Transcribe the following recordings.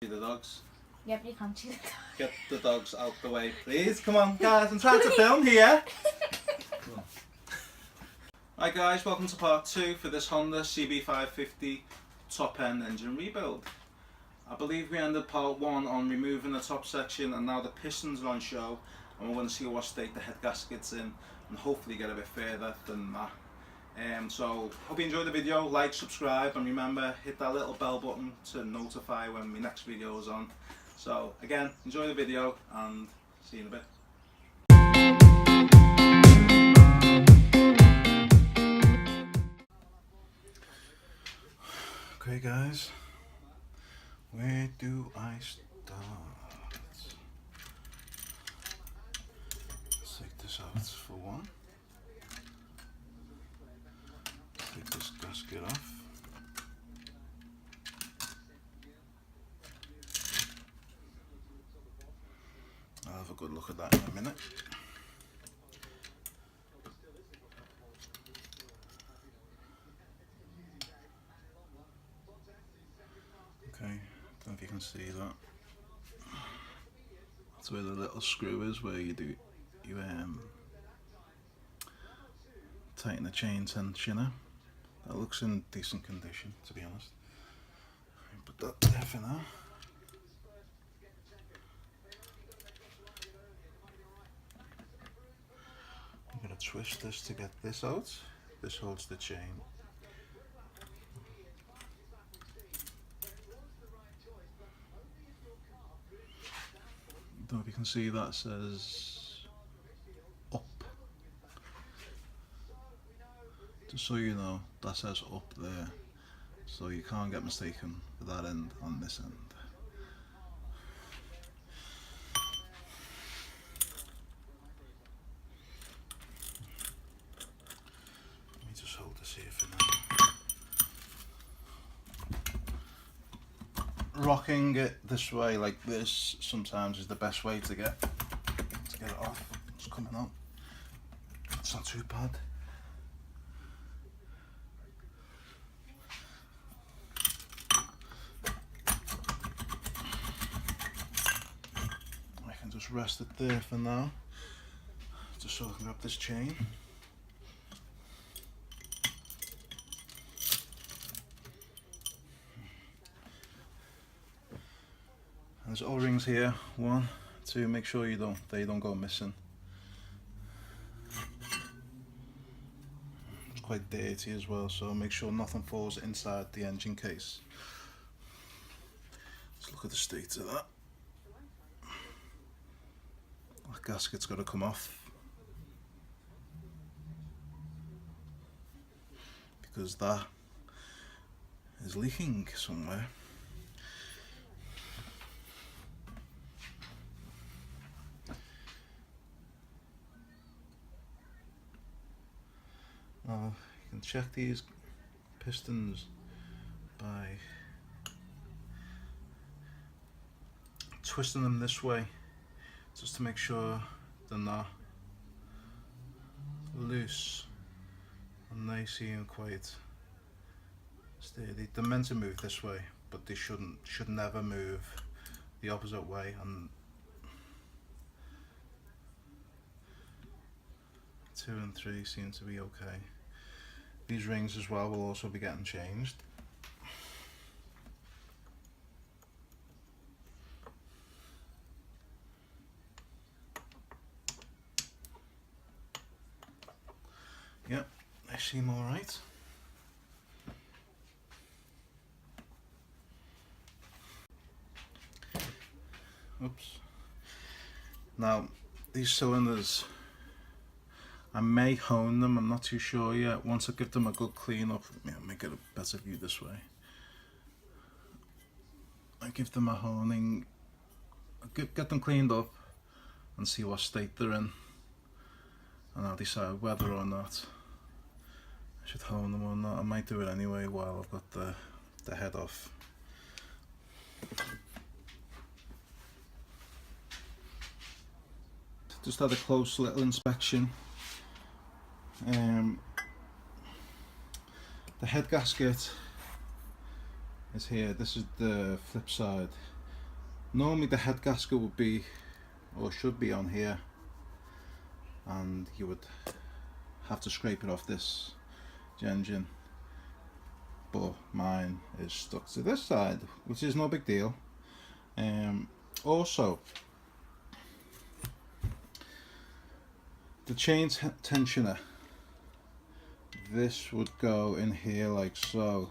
The dogs. Yep, you can chew the dog. Get the dogs out the way, please. Come on, guys, I'm trying to film here. Hi guys, welcome to part 2 for this Honda CB550 top end engine rebuild. I believe we ended part 1 on removing the top section, and now the pistons are on show, and we're going to see what state the head gasket's in and hopefully get a bit further than that. So hope you enjoyed the video. Like, subscribe, and remember, hit that little bell button to notify when my next video is on. So again, enjoy the video and see you in a bit. Okay guys, where do I start? Let's take this out for one. Take this gasket off. I'll have a good look at that in a minute. Okay, don't know if you can see that. That's where the little screw is, where you tighten the chain tensioner. That looks in decent condition, to be honest. Put that there for now. I'm going to twist this to get this out. This holds the chain. I don't know if you can see, that says up. Just so you know, that says up there, so you can't get mistaken with that end on this end. Let me just hold this here for now. Rocking it this way, like this, sometimes is the best way to get it off. It's coming out. It's not too bad. Just rest it there for now, just so I can grab this chain. And there's O-rings here, 1, 2, make sure they don't go missing. It's quite dirty as well, so make sure nothing falls inside the engine case. Let's look at the state of that. That gasket's got to come off, because that is leaking somewhere. Now you can check these pistons by twisting them this way, just to make sure they're not loose, and they seem quite steady. They're meant to move this way, but they should never move the opposite way. And 2 and 3 seem to be okay. These rings as well will also be getting changed. Yep, they seem alright. Oops. Now, these cylinders, I may hone them, I'm not too sure yet. Once I give them a good clean up, make it a better view this way. I give them a honing, get them cleaned up and see what state they're in. And I'll decide whether or not I should hone them or not. I might do it anyway while I've got the head off. Just had a close little inspection. The head gasket is here. This is the flip side. Normally the head gasket would be, or should be, on here, and you would have to scrape it off this engine, but mine is stuck to this side, which is no big deal. Also, the chain tensioner, this would go in here like so,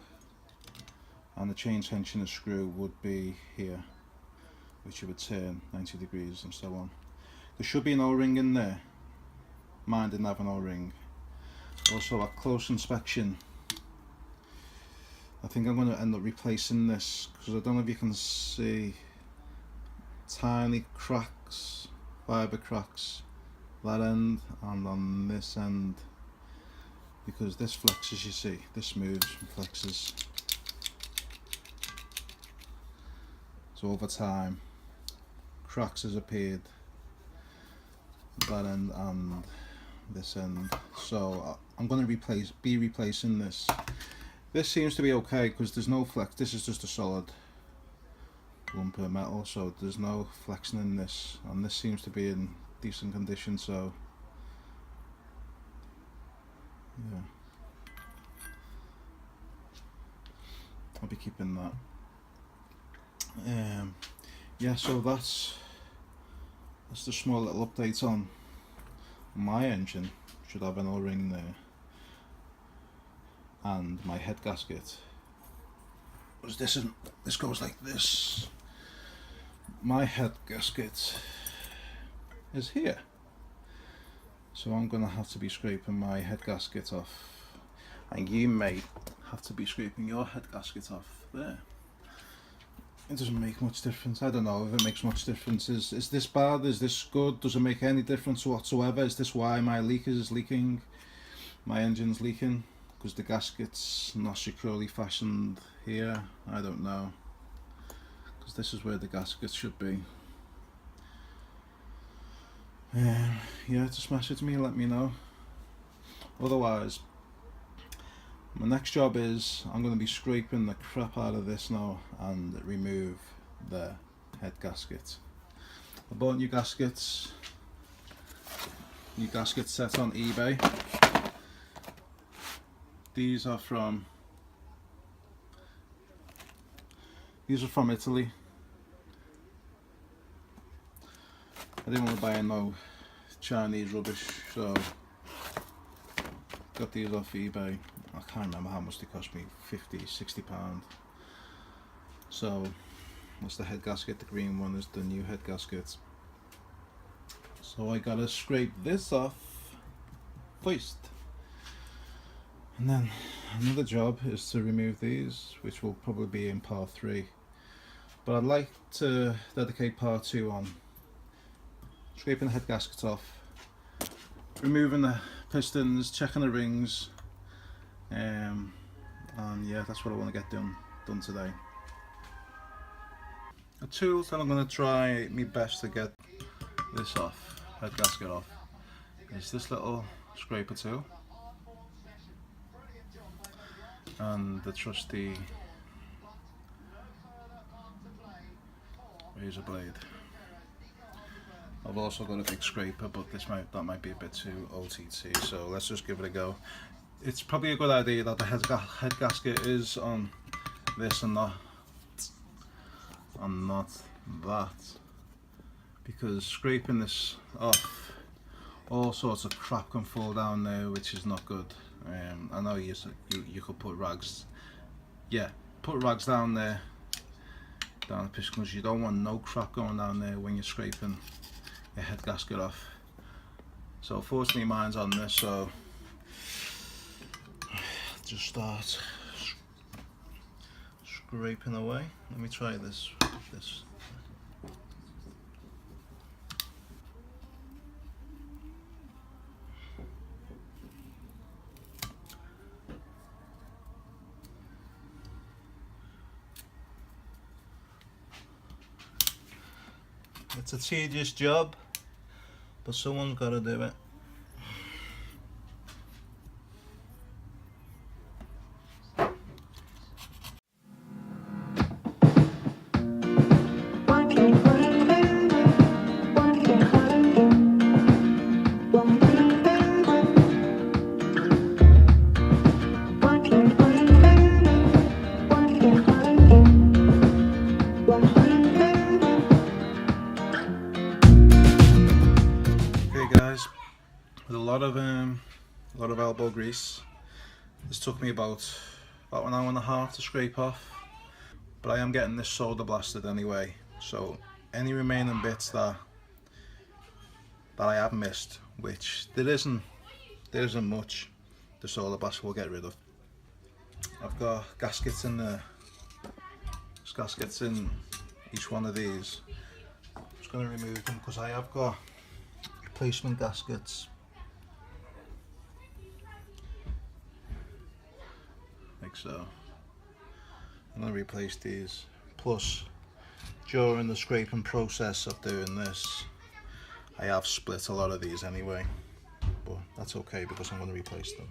and the chain tensioner screw would be here, which you would turn 90 degrees and so on. There should be an O-ring in there. Mine didn't have an O-ring. Also, at close inspection, I think I'm going to end up replacing this, because I don't know if you can see tiny cracks, fibre cracks, that end and on this end, because this flexes, you see, this moves and flexes. So over time, cracks has appeared, that end and this end. So I'm going to be replacing this. This seems to be okay because there's no flex. This is just a solid lump of metal, so there's no flexing in this, and this seems to be in decent condition, so yeah, I'll be keeping that. Yeah, so that's the small little update on my engine. Should have an O-ring there, and my head gasket, because this goes like this. My head gasket is here, so I'm gonna have to be scraping my head gasket off, and you may have to be scraping your head gasket off there. It doesn't make much difference. I don't know if it makes much difference. Is this bad? Is this good? Does it make any difference whatsoever? Is this why my leaker is leaking? My engine's leaking? Because the gasket's not securely fastened here? I don't know. Because this is where the gasket should be. Yeah, just message me and let me know. Otherwise, my next job is I'm going to be scraping the crap out of this now and remove the head gasket. I bought new gaskets set on eBay. These are from Italy. I didn't want to buy no Chinese rubbish, so got these off eBay. I can't remember how much they cost me, 50, 60 pound. So that's the head gasket. The green one is the new head gasket. So I gotta scrape this off first, and then another job is to remove these, which will probably be in part 3, but I'd like to dedicate part 2 on scraping the head gasket off, removing the pistons, checking the rings, and yeah, that's what I want to get done today. The tools that I'm going to try my best to get this off, head gasket off, is this little scraper tool and the trusty razor blade. I've also got a big scraper, but that might be a bit too OTT, so let's just give it a go. It's probably a good idea that the head gasket is on this and not that, because scraping this off, all sorts of crap can fall down there, which is not good. I know you could put rags, yeah, put rags down there, down the piston, because you don't want no crap going down there when you're scraping your head gasket off. So fortunately mine's on this, so just start scraping away. Let me try this. It's a tedious job, but someone's got to do it. With a lot of elbow grease. This took me about an hour and a half to scrape off, but I am getting this solder blasted anyway, so any remaining bits that I have missed, which there isn't much, the solder blast will get rid of. I've got gaskets in there. There's gaskets in each one of these. I'm just going to remove them because I have got replacement gaskets. Like so. I'm going to replace these. Plus, during the scraping process of doing this, I have split a lot of these anyway, but that's okay because I'm going to replace them.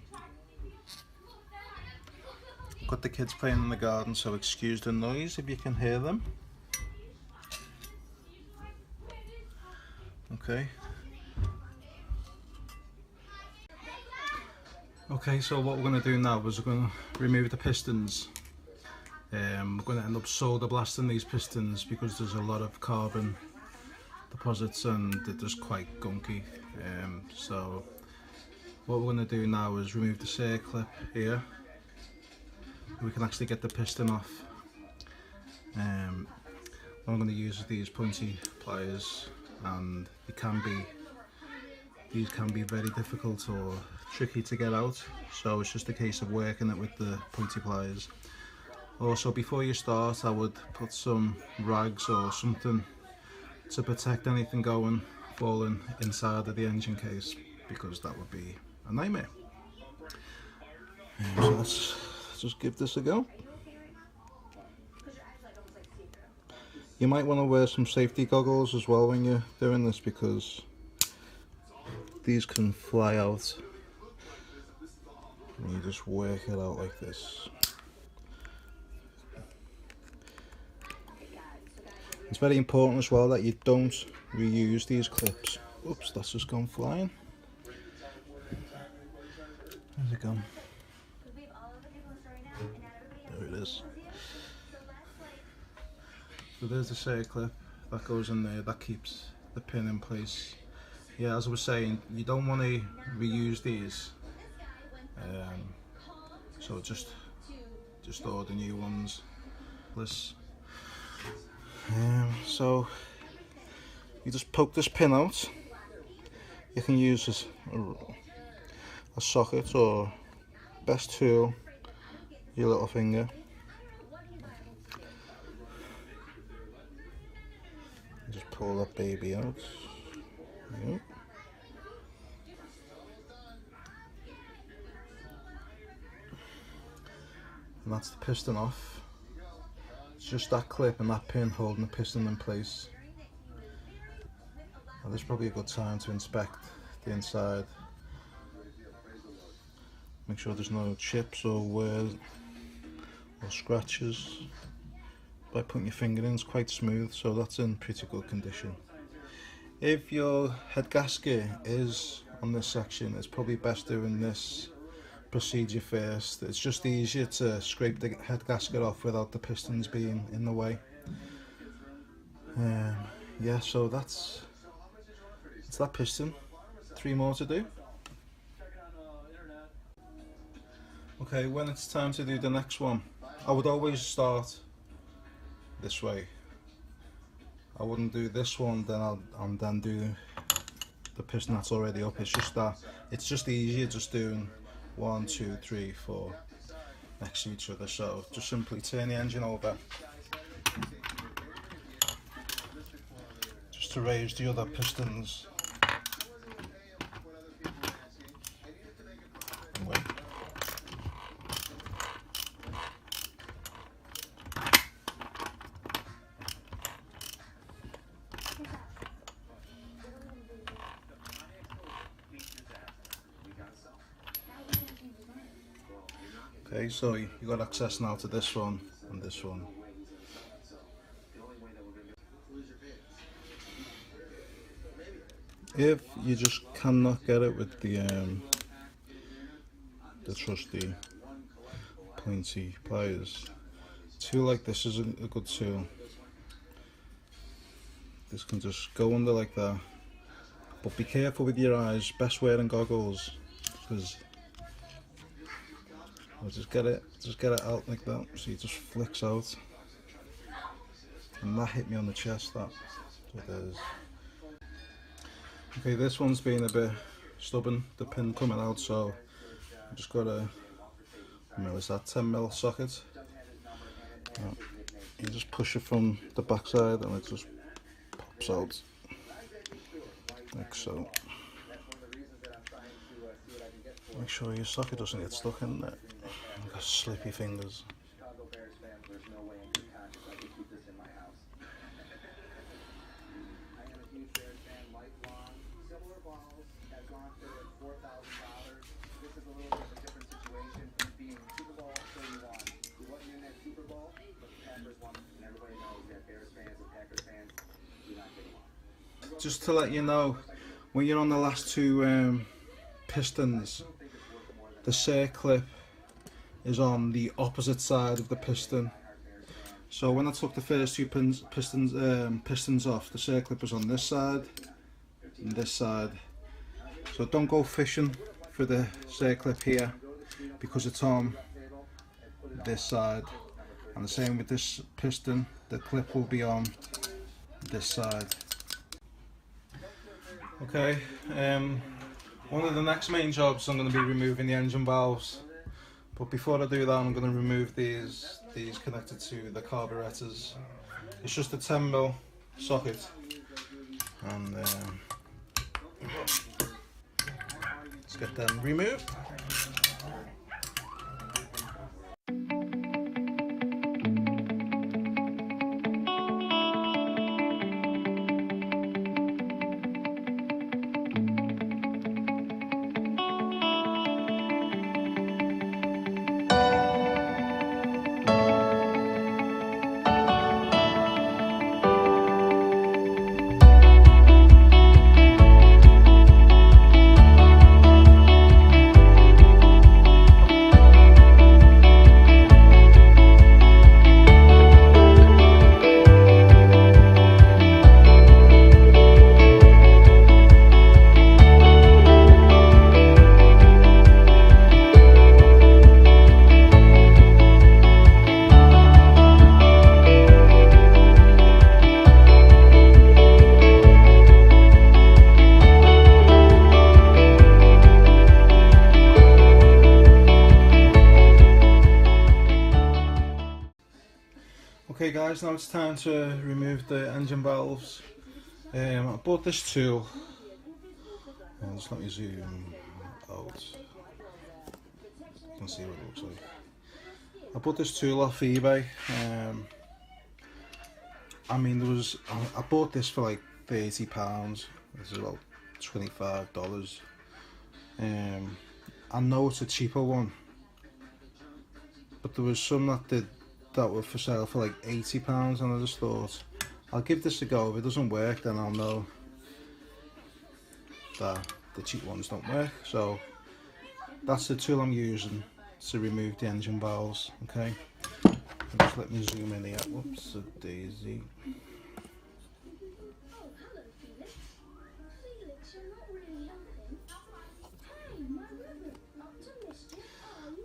I've got the kids playing in the garden, so excuse the noise if you can hear them. Okay. Okay, so what we're going to do now is we're going to remove the pistons. We're going to end up solder blasting these pistons because there's a lot of carbon deposits and they're just quite gunky. So what we're going to do now is remove the circlip here. We can actually get the piston off. What I'm going to use is these pointy pliers, and these can be very difficult or tricky to get out, so it's just a case of working it with the pointy pliers. Also, before you start, I would put some rags or something to protect anything falling inside of the engine case, because that would be a nightmare. So let's just give this a go. You might want to wear some safety goggles as well when you're doing this, because these can fly out and you just work it out like this. It's very important as well that you don't reuse these clips. Oops, that's just gone flying. Where's it gone? There it is. So there's the circlip that goes in there, that keeps the pin in place. Yeah, as I was saying, you don't want to reuse these, so just order new ones. So you just poke this pin out. You can use a socket, or best tool, your little finger. Just pull that baby out. Yep. And that's the piston off. It's just that clip and that pin holding the piston in place. Now, this is probably a good time to inspect the inside. Make sure there's no chips or wears or scratches. By putting your finger in, it's quite smooth, so that's in pretty good condition. If your head gasket is on this section, it's probably best doing this procedure first. It's just easier to scrape the head gasket off without the pistons being in the way. Yeah, so it's that piston. 3 more to do. Okay, when it's time to do the next one, I would always start this way. I wouldn't do this one and then do the piston that's already up. It's just easier just doing 1, 2, 3, 4 next to each other. So just simply turn the engine over just to raise the other pistons and wait. Okay, so you got access now to this one and this one. If you just cannot get it with the trusty pointy pliers, a tool like this is a good tool. This can just go under like that, but be careful with your eyes. Best wearing goggles, because I'll just get it out like that. See, it just flicks out, and that hit me on the chest. That it is. Okay, this one's been a bit stubborn. The pin coming out, so I just got a. It's that 10mm socket. You just push it from the back side, and it just pops out like so. Make sure your socket doesn't get stuck in there. You've got slippy fingers. Just to let you know, when you're on the last two pistons, the circlip is on the opposite side of the piston. So when I took the first two pistons off, the circlip was on this side and this side. So don't go fishing for the circlip here, because it's on this side. And the same with this piston, the clip will be on this side. Okay, one of the next main jobs, I'm going to be removing the engine valves, but before I do that, I'm going to remove these connected to the carburetors. It's just a 10mm socket, and let's get them removed. Okay guys, now it's time to remove the engine valves. I bought this tool, and just let me zoom out, you can see what it looks like. I bought this tool off eBay. I mean, I bought this for like £30, this is about $25. I know it's a cheaper one, but there was some that were for sale for like £80, and I just thought, I'll give this a go. If it doesn't work, then I'll know that the cheap ones don't work. So that's the tool I'm using to remove the engine valves. Okay, just let me zoom in here. Whoops, a daisy.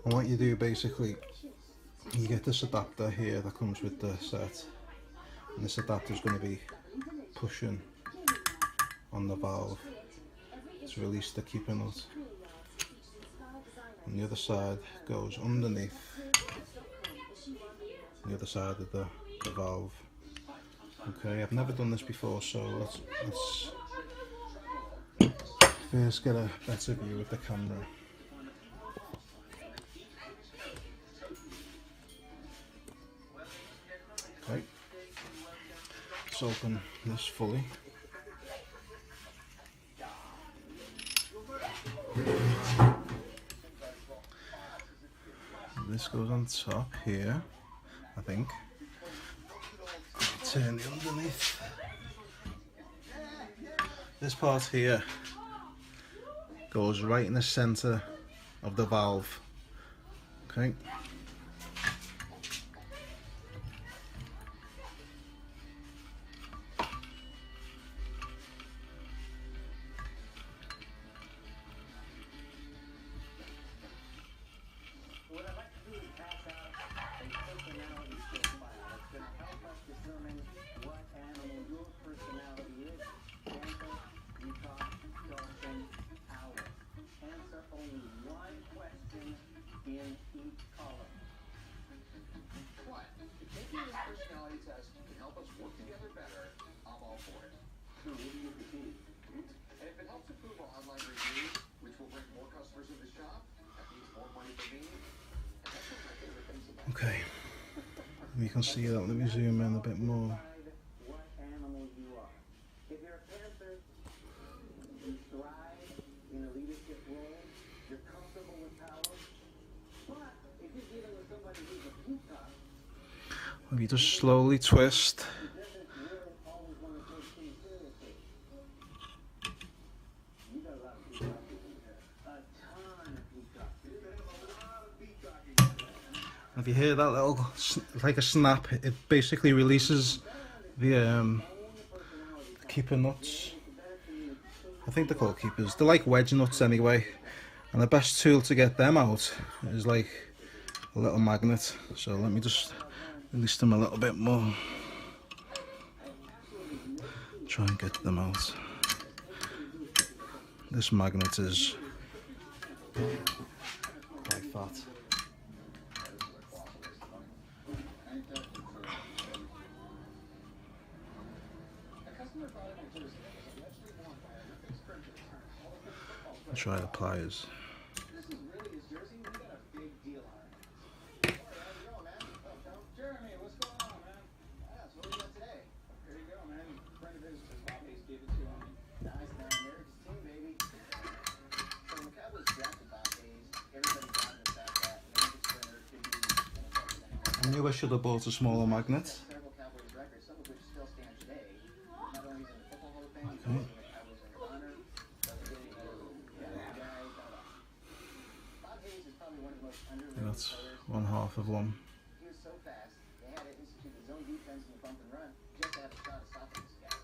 And what you do basically, you get this adapter here that comes with the set, and this adapter is going to be pushing on the valve to release the keeper nut, and the other side goes underneath the other side of the valve. Okay, I've never done this before, so let's first get a better view with the camera. Okay, let's open this fully. This goes on top here, I think. Turn the underneath. This part here goes right in the center of the valve. Okay. only one question in each column. What? If taking this personality test can help us work together better, I'm all for it. So what do you think? And if it helps improve our online reviews, which will bring more customers in the shop, that means more money for me. And that's one of my favorite things about it. Okay, you can see that. Let me zoom in a bit more. What animal you are. If you're a panther, you thrive in a leadership role, you're comfortable with power. But if you're dealing with somebody who's a peacock, If you just slowly twist, who doesn't really always want to take things seriously. You got a lot of peacocks in here. A ton of peacocks. if you hear that little, like a snap, it basically releases the keeper nuts. I think they're called keepers. They're like wedge nuts anyway. And the best tool to get them out is like a little magnet. So let me just release them a little bit more. Try and get them out. This magnet is quite fat. I'll try the pliers. This is really his jersey. We got a big deal on it. How's it going, man? Jeremy, what's going on, man? Yeah, so what do you got today? Here you go, man. A friend of his, Bob Hayes, gave it to him. Nice, man. America's team, baby. So when the Cowboys drafted Bob Hayes, everybody got in the fact that Olympic sprinter could be I knew I should have bought a smaller magnet. several Cowboys records, some of which still stand today. Not only in the Football Hall of Fame, but also in the Cowboys Ring of Honor. Bob Hayes is probably one of the most underrated That's players. one half of one. He was so fast, they had to institute a zone defense and a bump and run just to have a shot at stopping this guy.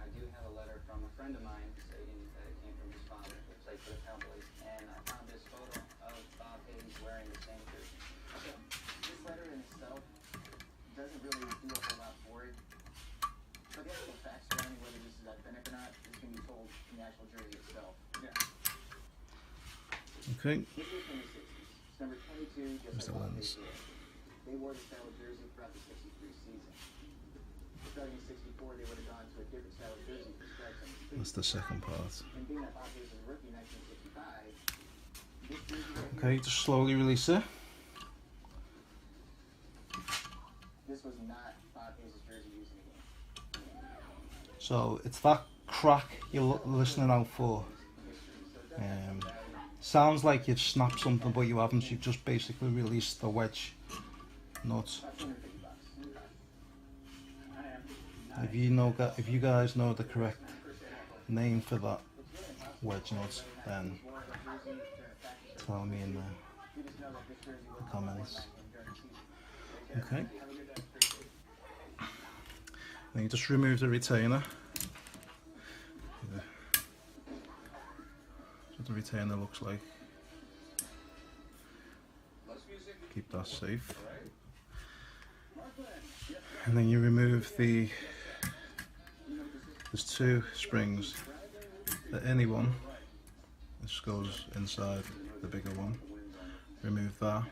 I do have a letter from a friend of mine stating that it came from his father, who played for the Cowboys, and I found this photo of Bob Hayes wearing the same jersey. Okay, this letter in itself doesn't really do a whole lot for it, but the actual facts surrounding whether this is authentic or not is going to be told in the actual jersey itself. Yeah. Okay. This is from the 60s. It's number 22, just There's the like Bob lens. Hayes did. They wore the style of jersey throughout the 63 season. Starting in 64, they would have gone to a different style of jersey for stripes on the sleeves. That's the second part. And being that Bob Hayes was a rookie in 1965, this jersey right Okay, just slowly release it. this was not Bob Hayes' jersey used in the game. So it's that crack you're listening out for. Sounds like you've snapped something, but you haven't. You've just basically released the wedge nut. If you guys know the correct name for that wedge nut, then tell me in the comments. Okay. Then you just remove the retainer. That's what the retainer looks like. Keep that safe. And then you remove there's two springs. The inner one, this goes inside the bigger one. Remove that.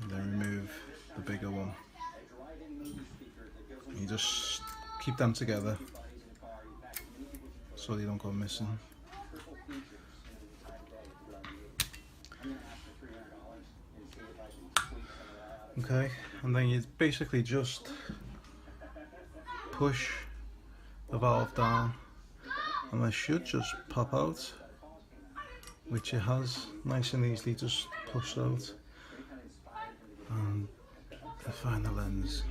And then remove the bigger one. You just keep them together so they don't go missing. Okay, and then you basically just push the valve down and it should just pop out, which it has nice and easily just pushed out. And to find the lens.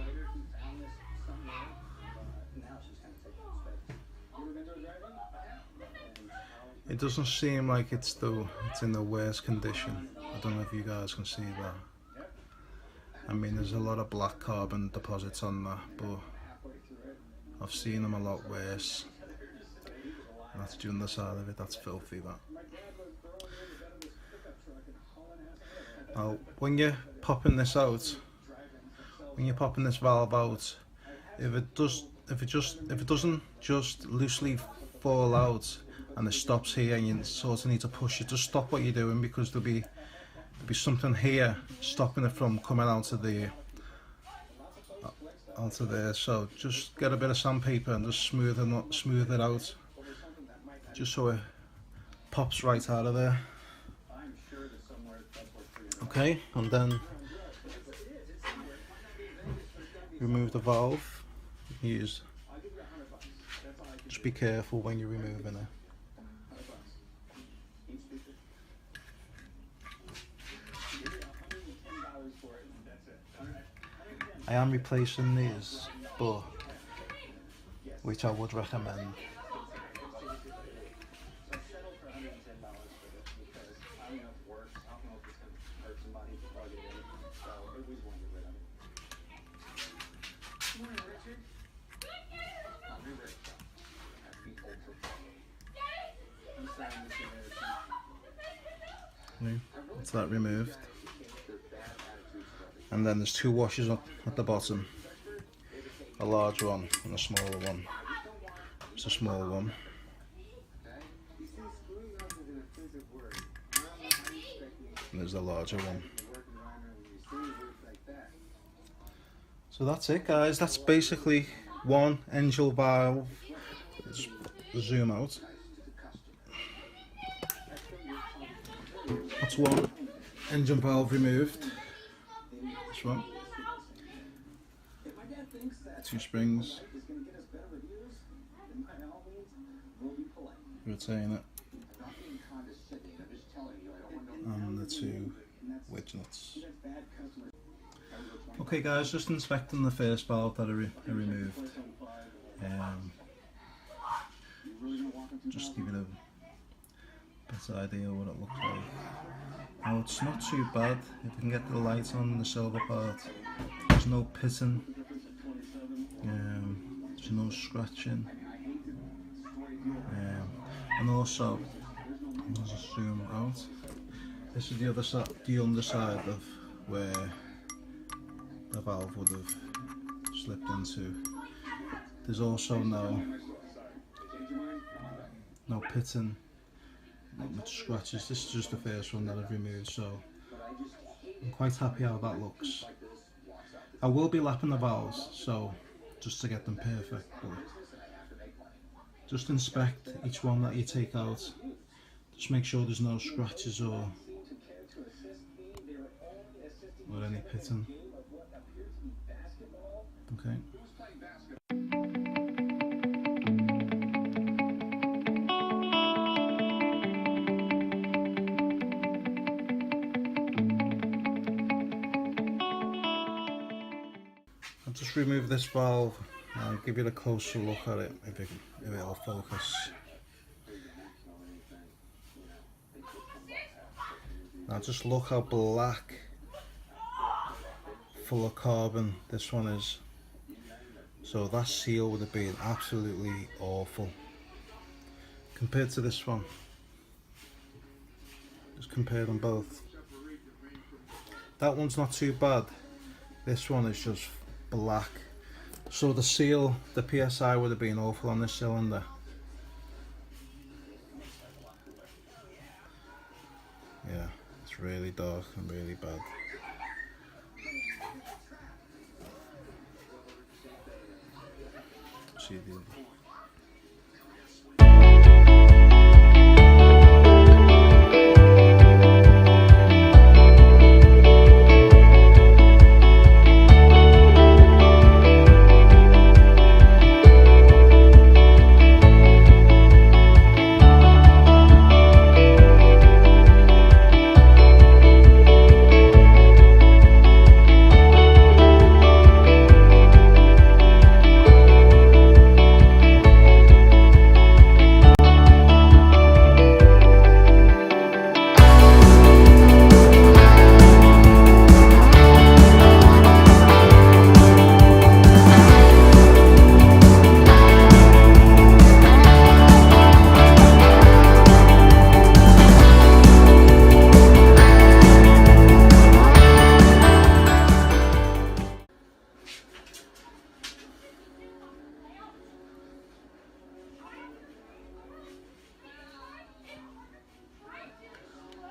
It doesn't seem like it's in the worst condition. I don't know if you guys can see that. I mean, there's a lot of black carbon deposits on that, but I've seen them a lot worse. That's the underside of it, that's filthy, that. Now, when you're popping this out, when you're popping this valve out, if it doesn't just loosely fall out and it stops here, and you sort of need to push it to stop what you're doing, because there'll be something here stopping it from coming out of the onto there. So just get a bit of sandpaper and just smooth it out, just so it pops right out of there. Okay, and then remove the valve. Just be careful when you're removing it. I am replacing these, but which I would recommend. That's that removed. And then there's two washers up at the bottom, a large one and a smaller one. It's a small one. And there's the larger one. So that's it, guys. That's basically one engine valve. Let's zoom out. That's one engine valve removed. This one. Two springs. Retain it. And the two wedge nuts. Okay guys, just inspecting the first valve that I removed. Just give it a better idea of what it looks like. Now it's not too bad. If you can get the light on the silver part, there's no piston, there's no scratching, and also, I'll just zoom out. This is the other side, the underside of where the valve would have slipped into. There's also no pitting, not much scratches. This is just the first one that I've removed, so I'm quite happy how that looks. I will be lapping the valves, so just to get them perfect, but just inspect each one that you take out. Just make sure there's no scratches or any pitting. Okay. I'll just remove this valve and give you a closer look at it if it'll focus. Now just look how black, full of carbon this one is. So that seal would have been absolutely awful compared to this one. Just compare them both. That one's not too bad. This one is just black. So the seal, the PSI would have been awful on this cylinder. Yeah, it's really dark and really bad. See the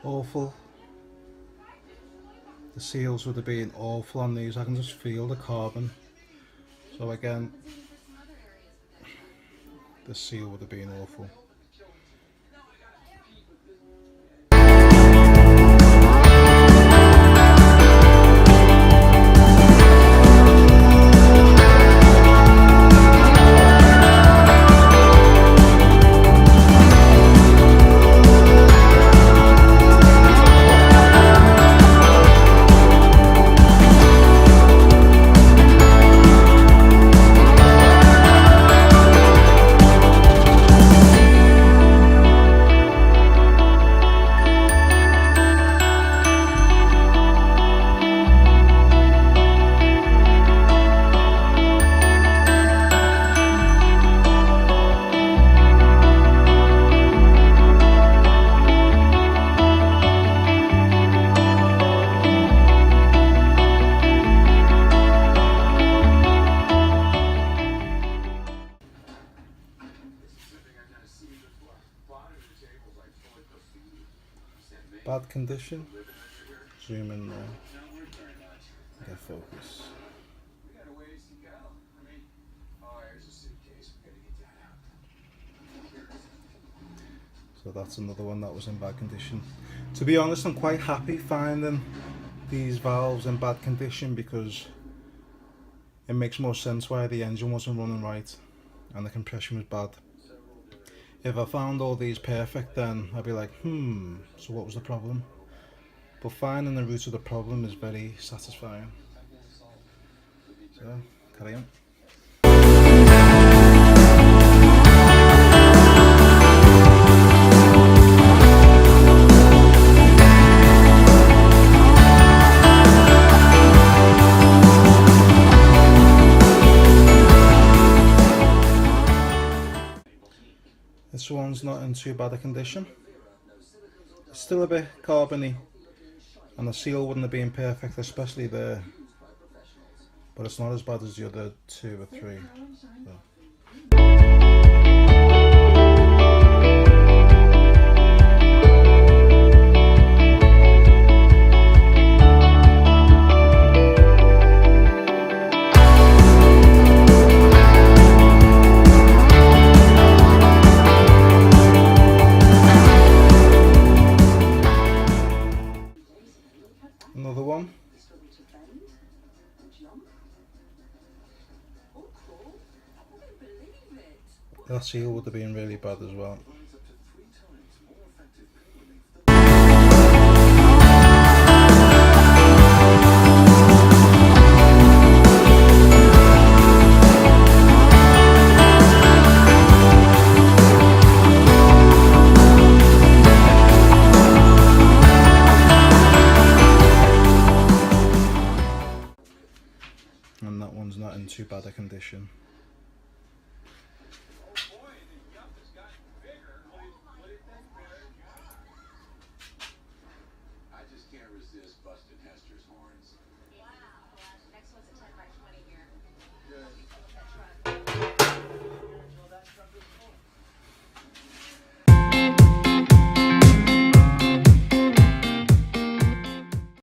awful. The seals would have been awful on these. I can just feel the carbon. So again, the seal would have been awful. Bad condition. Zoom in there. Get focus. So that's another one that was in bad condition. To be honest, I'm quite happy finding these valves in bad condition because it makes more sense why the engine wasn't running right and the compression was bad. If I found all these perfect, then I'd be like, so what was the problem? But finding the root of the problem is very satisfying. So, carry on. This one's not in too bad a condition. It's still a bit carbony and the seal wouldn't have been perfect, especially there, but it's not as bad as the other 2 or 3. So. Another one. That seal would have been really bad as well.